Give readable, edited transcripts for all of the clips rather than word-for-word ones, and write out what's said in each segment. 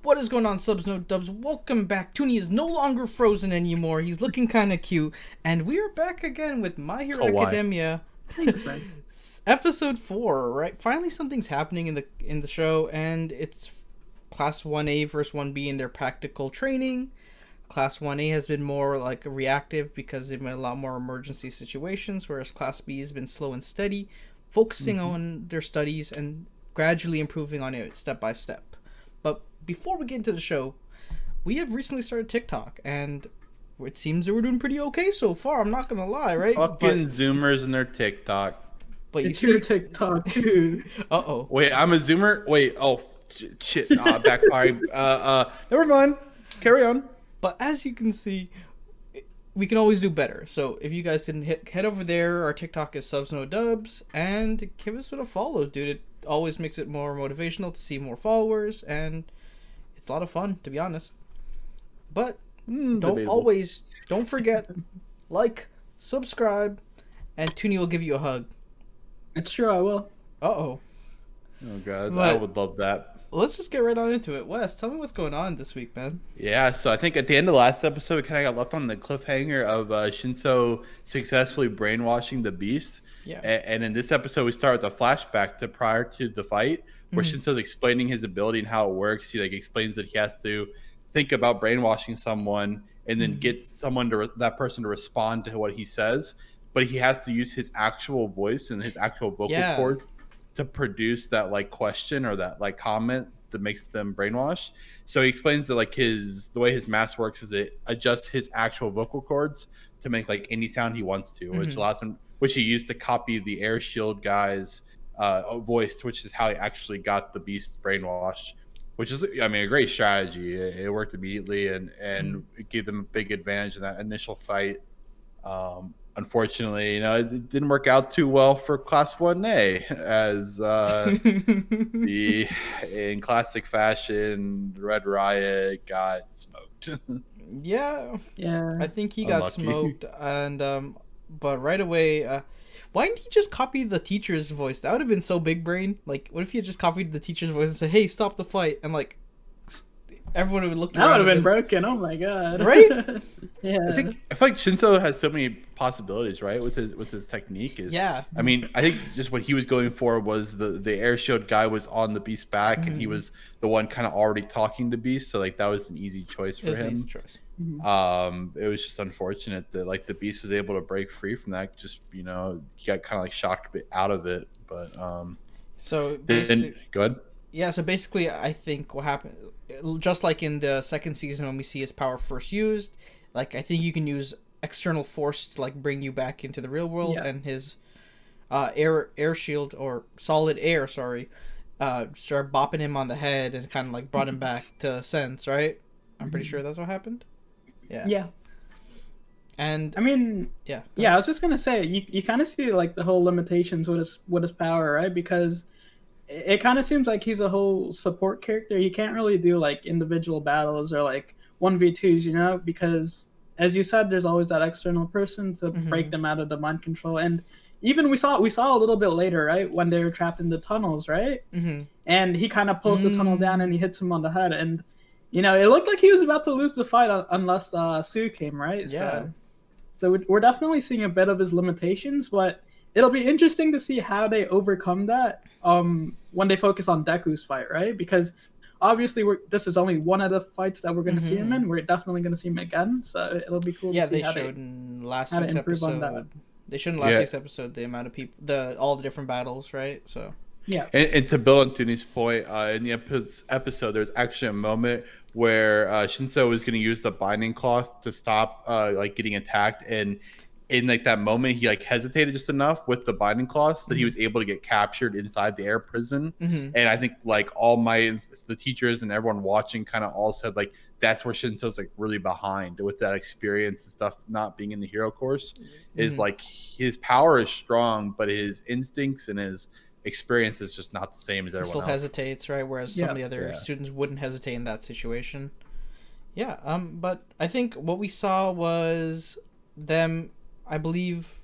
What is going on, subs, no dubs? Welcome back. Toonie is no longer frozen anymore. He's looking kind of cute. And we are back again with My Hero Kawaii. Academia. Thanks, man. Episode 4, right? Finally something's happening in the show, and it's Class 1A versus 1B in their practical training. Class 1A has been more like reactive because they've been a lot more emergency situations, whereas Class B has been slow and steady, focusing on their studies and gradually improving on it step by step. But before we get into the show, we have recently started TikTok, and it seems that we're doing pretty okay so far. I'm not gonna lie, right? Fucking Zoomers and their TikTok. But you It's see, your TikTok too. uh-oh. Wait, I'm a Zoomer? Wait, oh, shit. Backfire. Never mind. Carry on. But as you can see, we can always do better. So if you guys didn't head over there, our TikTok is subs no dubs, and give us a follow, dude. It always makes it more motivational to see more followers, and it's a lot of fun, to be honest. But don't forget, like, subscribe, and Toonie will give you a hug. It's true, I will. Oh, God. But- I would love that. Let's just get right on into it. Wes, tell me what's going on this week, man. Yeah, so I think at the end of the last episode, we kind of got left on the cliffhanger of Shinso successfully brainwashing the Beast. Yeah. And in this episode, we start with a flashback to prior to the fight, where Shinso's explaining his ability and how it works. He explains that he has to think about brainwashing someone and then get that person to respond to what he says, but he has to use his actual voice and his actual vocal cords to produce that question or that comment that makes them brainwash. So he explains that the way his mask works is it adjusts his actual vocal cords to make any sound he wants to, which allows him, which he used to copy the air shield guy's voice, which is how he actually got the Beast brainwashed. Which is, a great strategy. It worked immediately and it gave them a big advantage in that initial fight. Unfortunately, it didn't work out too well for Class 1A, as in classic fashion, Red Riot got smoked. Yeah. I think he got Unlucky. smoked, and but right away, why didn't he just copy the teacher's voice? That would have been so big brain. Like, what if he had just copied the teacher's voice and said, "Hey, stop the fight," and everyone would look. That would have been broken. Oh my god. Right? Yeah. I feel like Shinso has so many possibilities, right? With his technique Yeah. I think just what he was going for was the air shield guy was on the Beast's back, and he was the one kind of already talking to Beast, so that was an easy choice for him. Easy choice. It was just unfortunate that the Beast was able to break free from that. Just he got kind of shocked a bit out of it, but So then go ahead. yeah. So basically, I think what happened, just like in the second season when we see his power first used, I think you can use external force to bring you back into the real world, and his air shield or solid air, started bopping him on the head and kind of brought him back to sense, right? I'm pretty sure that's what happened. Yeah. And yeah, I was just gonna say you kind of see the whole limitations with his power, right? Because it kind of seems like he's a whole support character. He can't really do individual battles or 1v2s, because as you said, there's always that external person to break them out of the mind control. And even we saw a little bit later, right, when they were trapped in the tunnels, right? And he kind of pulls the tunnel down and he hits him on the head, and it looked like he was about to lose the fight unless Sue came, right? Yeah. So we're definitely seeing a bit of his limitations, but it'll be interesting to see how they overcome that when they focus on Deku's fight, right? Because obviously this is only one of the fights that we're going to see him in. We're definitely going to see him again, so it'll be cool to see how showed in last how to week's improve on that. episode. They showed in last week's episode the amount of people, all the different battles, right? So. Yeah. And to build on Toonie's point, in the episode, there's actually a moment where Shinso was going to use the binding cloth to stop getting attacked, and in that moment he hesitated just enough with the binding cloth that he was able to get captured inside the air prison. And I think the teachers and everyone watching kind of all said that's where Shinso's really behind with that experience and stuff, not being in the hero course. Is his power is strong, but his instincts and his experience is just not the same as everyone Still else. hesitates, right? Whereas some of the other students wouldn't hesitate in that situation. Yeah, but I think what we saw was them, I believe,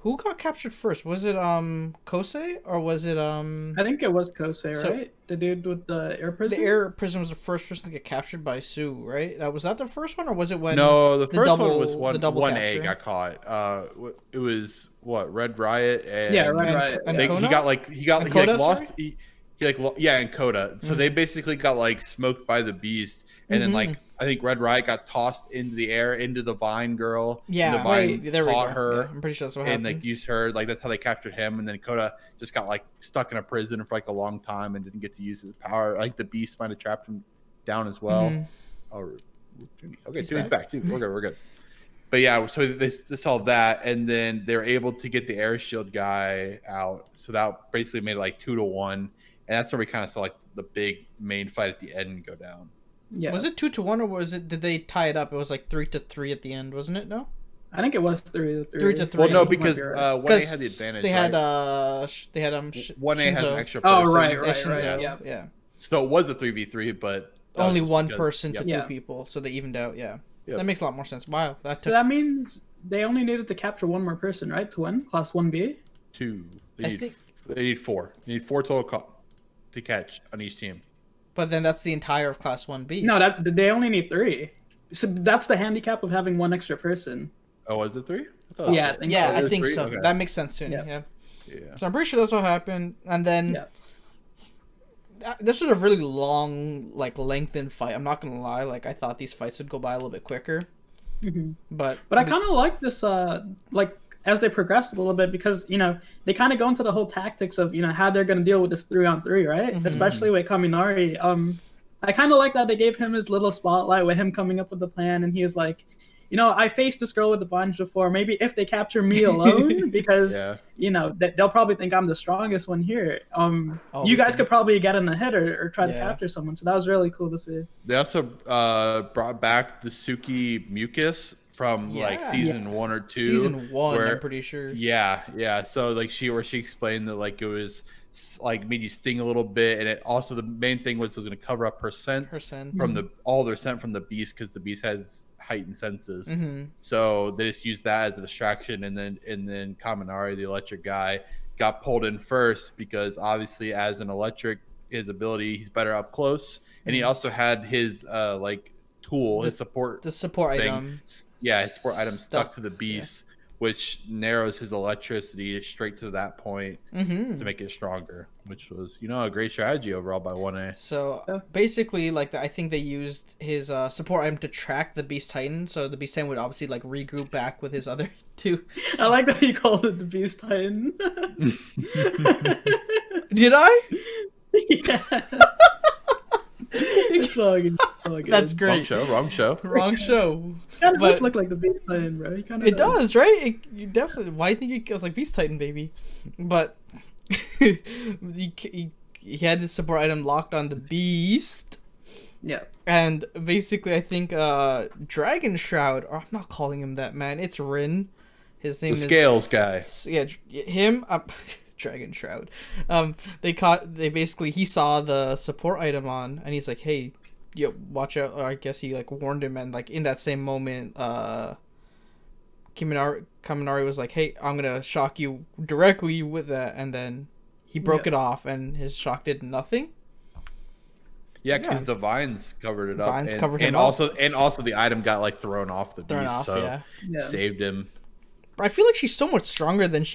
Who got captured first? Was it Kosei or was it I think it was Kosei, So- right? The dude with the air prison. the air prison was the first person to get captured by Sue, right? Was that the first one or was it when No, the the first double one was the double 1A capture? got caught. It was what, Red Riot and Yeah, Red And- Riot. and yeah. he Kona? got like he And like Koda, lost sorry? he like yeah, and Coda. So they basically got like smoked by the beast, and then like I think Red Riot got tossed into the air into the Vine girl. Yeah, and the Vine Wait, there we caught go. her. Yeah, I'm pretty sure that's what And happened. like used her, like that's how they captured him, and then Coda just got like stuck in a prison for like a long time and didn't get to use his power. Like the beast might have trapped him down as well. Mhm. Oh, okay, He's so he's back too. We're good. But yeah, so they saw that, and then they were able to get the air shield guy out. So that basically made it like 2-1, and that's where we kind of saw like the big main fight at the end go down. Yeah. Was it 2-1 or was it? Did they tie it up? It was like 3-3 at the end, wasn't it? No, I think it was 3-3. 3-3. Well, no, You might because be right. 1A had the advantage. they had right? they had 1A has an Shinzo. extra Oh, person. right, Yeah, right, Shinzo, yeah. yeah. So it was a 3v3, but that was Only just one because- person yep. to Yeah. two people, so they evened out. Yeah, Yep. that makes a lot more sense. Wow, that So took. that means they only needed to capture one more person, right, to win Class 1B? 2. I They need, think- they need 4. They need 4 total to catch on each team. But then that's the entire of Class 1B. No, they only need 3. So that's the handicap of having one extra person. Oh, was it 3? I thought it was Yeah, I 4. think Yeah, so. I There's think 3? so. Okay. That makes sense to me. Yeah. Yeah. Yeah. So I'm pretty sure that's what happened. And then Yeah. this was a really long, like lengthened fight. I'm not gonna lie. Like I thought these fights would go by a little bit quicker, but But I kind of like this, like as they progressed a little bit, because they kind of go into the whole tactics of how they're gonna deal with this 3-on-3, right? Mhm. Especially with Kaminari. I kind of like that they gave him his little spotlight with him coming up with the plan, and he was like, I faced this girl with the vines before. Maybe if they capture me alone, because Yeah. they'll probably think I'm the strongest one here. Oh, You guys okay. could probably get in the head or try to Yeah. capture someone. So that was really cool to see. They also brought back the Suki mucus from like Yeah. season 1 or 2. season 1, where- I'm pretty sure. Yeah. So like she explained that like it was like made you sting a little bit, and it also the main thing was it was going to cover up her scent Percent. from all their scent from the beast, because the beast has heightened senses. Mm-hmm. So they just used that as a distraction, and then Kaminari, the electric guy, got pulled in first because obviously as an electric, his ability, he's better up close, and he also had his like tool, his support The support thing. item. Yeah, his support item stuck Stuck, to the beast, which narrows his electricity straight to that point Mm-hmm. to make it stronger, which was a great strategy overall by 1A. So Yeah. basically, like I think they used his support item to track the Beast Titan. So the Beast Titan would obviously like regroup back with his other two. I like that you called it the Beast Titan. Did I? Yeah. It's all good. It's all good. That's Wrong great. show, wrong show. Wrong show. Kind of does but- look like the Beast Titan, bro. He kind of It does, right? You definitely. Why do you think it was like Beast Titan, baby? But he had this support item locked on the Beast, Yeah. and basically, I think Dragon Shroud. Or I'm not calling him that, man. It's Rin. His name The is scales guy. Yeah, him. Dragon Shroud. They basically he saw the support item on, and he's like, "Hey, yo, watch out!" Or I guess he like warned him, and like in that same moment, Kaminari was like, "Hey, I'm gonna shock you directly with that," and then he broke Yeah. it off, and his shock did nothing. Yeah, because Yeah. the vines covered it up. Vines and, covered him and up. also the item got like thrown off the Thrown beast, off, so yeah. Yeah. saved him. But I feel like she's so much stronger than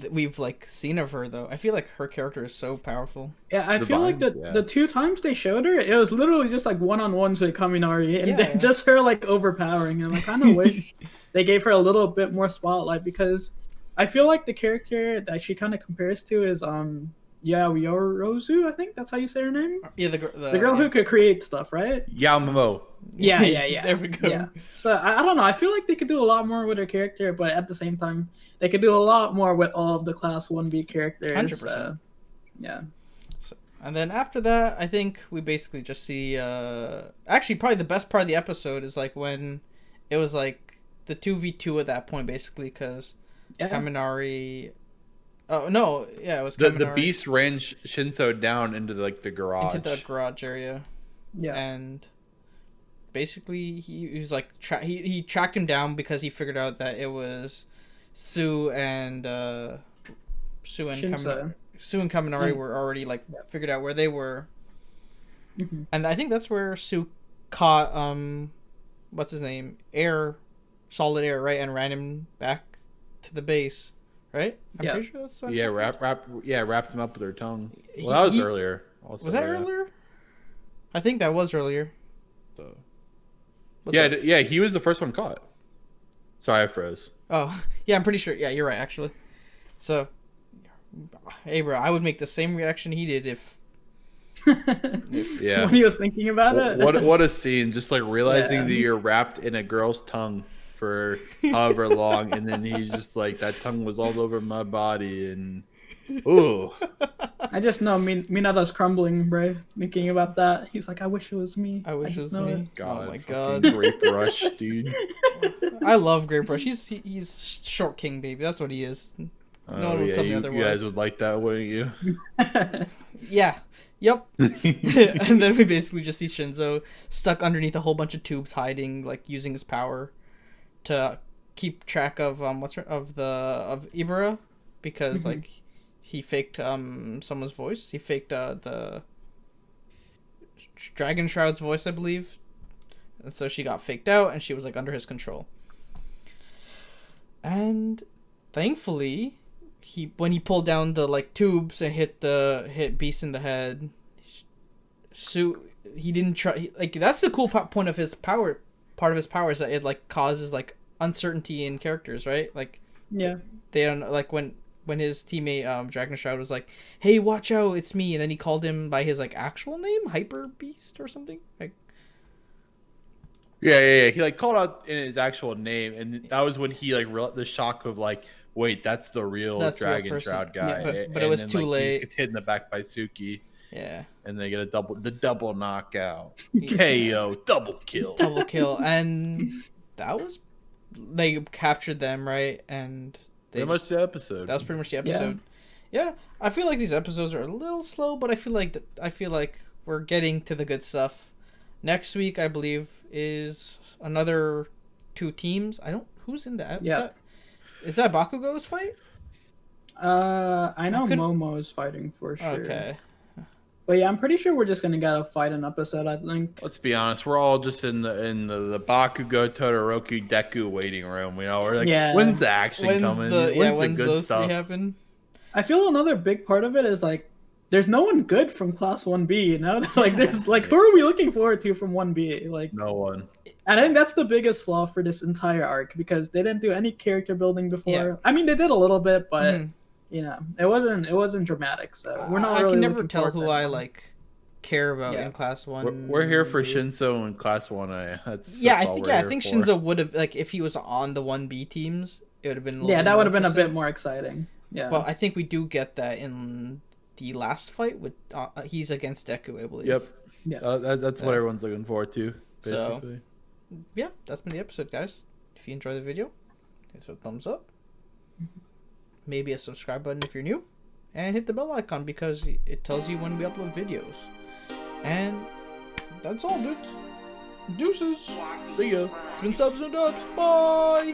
we've like seen of her, though. I feel like her character is so powerful. Yeah, I The feel like vines, yeah. the 2 times they showed her, it was literally just like one-on-ones with Kaminari, and Yeah. just her like overpowering him. I kind of wish they gave her a little bit more spotlight, because I feel like the character that she kind of compares to is Yorozu, I think that's how you say her name. Yeah, the The girl who could create stuff, right? Yamamo. Yeah. There we go. Yeah. So I don't know. I feel like they could do a lot more with her character, but at the same time, they could do a lot more with all of the Class 1B characters. 100%. Yeah. And then after that, I think we basically just see. Actually, probably the best part of the episode is like when it was like the 2v2 at that point, basically, because Yeah. Kaminari. Oh no! Yeah, it was The Kaminari beast ran Shinso down into like the garage. into the garage area, Yeah. and basically he was like he tracked him down because he figured out that it was Sue and Sue and Shinso. Sue and Kaminari were already like figured out where they were, and I think that's where Sue caught what's his name, Solid Air, right, and ran him back to the base, right? I'm pretty sure that's what wrapped him up with her tongue. Well, that was earlier. Also, was that earlier? I think that was earlier. So. What's up? Yeah, he was the first one caught. Sorry, I froze. Oh, yeah, I'm pretty sure. Yeah, you're right, actually. So, hey, bro, I would make the same reaction he did if Yeah. When he was thinking about it. What a scene! Just like realizing that you're wrapped in a girl's tongue for however long, and then he's just like, that tongue was all over my body, and ooh. I just know Minato's crumbling, bro. Thinking about that, he's like, I wish it was me. I wish it was me. God, oh my god, Grape Rush, dude. I love Grape Rush. He's short king, baby. That's what he is. No one will tell me otherwise. You guys would like that, wouldn't you? Yeah. Yep. And then we basically just see Shinzo stuck underneath a whole bunch of tubes, hiding, like using his power to keep track of Ibara, because like he faked someone's voice. He faked the Dragon Shroud's voice, I believe. And so she got faked out, and she was like under his control. And thankfully, when he pulled down the like tubes and hit Beast in the head, he didn't try. Like, that's the cool point of his power. Part of his power is that it like causes like uncertainty in characters, right? Like, yeah, they don't like when his teammate Dragon Shroud was like, "Hey, watch out, it's me," and then he called him by his like actual name, Hyper Beast or something. Like, yeah. He like called out in his actual name, and that was when he like the shock of like, wait, that's the real Dragon Shroud guy. Yeah, but it was too late. He just gets hit in the back by Suki. Yeah. And they get the double knockout. KO, double kill. Double kill, and they captured them, right? And pretty much the episode. That was pretty much the episode. Yeah, I feel like these episodes are a little slow, but I feel like we're getting to the good stuff. Next week, I believe, is another 2 teams. Who's in that? Yeah. Is that Bakugo's fight? I know Momo's fighting for sure. Okay. But yeah, I'm pretty sure we're just gonna gotta fight an episode, I think. Let's be honest, we're all just in the Bakugo Todoroki Deku waiting room. You know, we're like, when's the action coming? When's the good stuff? Happen? I feel another big part of it is like, there's no one good from Class 1B, you know? Like, there's like, who are we looking forward to from 1B? Like, no one. And I think that's the biggest flaw for this entire arc, because they didn't do any character building before. Yeah. I mean, they did a little bit, but you know, it wasn't dramatic. So we're not. Really I can never tell who I like care about in Class 1. We're here for Shinso in Class 1A. I think Shinso would have, like, if he was on the 1B teams, it would have been that would have been a bit more exciting. Yeah. But I think we do get that in the last fight with he's against Deku, I believe. Yep. Yeah. That's what everyone's looking forward to, basically. So, yeah, that's been the episode, guys. If you enjoyed the video, give us a thumbs up. Maybe a subscribe button if you're new. And hit the bell icon because it tells you when we upload videos. And that's all, dudes. Deuces. See ya. It's been Subs and Dubs. Bye.